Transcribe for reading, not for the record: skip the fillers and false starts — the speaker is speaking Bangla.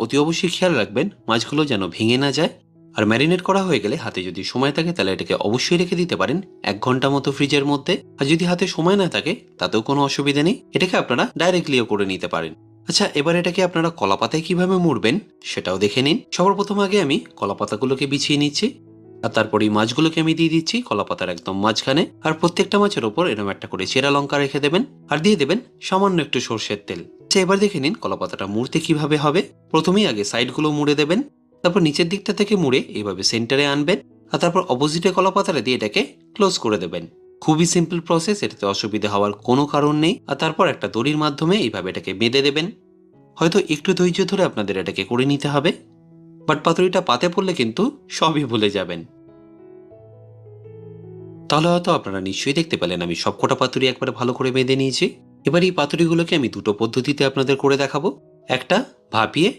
অতি অবশ্যই খেয়াল রাখবেন মাছগুলো যেন ভেঙে না যায়। আর ম্যারিনেট করা হয়ে গেলে হাতে যদি সময় থাকে তাহলে এটাকে অবশ্যই রেখে দিতে পারেন 1 ঘন্টা মতো ফ্রিজের মধ্যে। আর যদি হাতে সময় না থাকে তাতেও কোনো অসুবিধা নেই, এটাকে আপনারা ডাইরেক্টলিও করে নিতে পারেন। আচ্ছা, এবার এটাকে আপনারা কলাপাতায় কিভাবে মুড়বেন সেটাও দেখে নিন। সবার প্রথম আগে আমি কলাপাতাগুলোকে বিছিয়ে নিচ্ছি, আর তারপর এই মাছগুলোকে আমি দিয়ে দিচ্ছি কলাপাতার একদম মাঝখানে। আর প্রত্যেকটা মাছের ওপর এরকম একটা করে চেরা লঙ্কা রেখে দেবেন, আর দিয়ে দেবেন সামান্য একটু সর্ষের তেল। আচ্ছা, এবার দেখে নিন কলাপাতাটা মুড়তে কিভাবে হবে। প্রথমেই আগে সাইডগুলো মুড়ে দেবেন, তারপর নিচের দিকটা থেকে মুড়ে এইভাবে সেন্টারে আনবেন, আর তারপর অপোজিটে কলাপাতাটা দিয়ে এটাকে ক্লোজ করে দেবেন। খুবই সিম্পল প্রসেস, এটাতে অসুবিধা হওয়ার কোনো কারণ নেই। আর তারপর একটা দড়ির মাধ্যমে এইভাবে এটাকে বেঁধে দেবেন। হয়তো একটু ধৈর্য ধরে আপনাদের এটাকে করে নিতে হবে, বাট পাতুরিটা পাতে পড়লে কিন্তু সবই ভুলে যাবেন। তাহলে হয়তো আপনারা নিশ্চয়ই দেখতে পেলেন আমি সবকটা পাতুরি একবারে ভালো করে বেঁধে নিয়েছি। এবার এই পাতুরিগুলোকে আমি দুটো পদ্ধতিতে আপনাদের করে দেখাবো। একটা ভাপিয়ে,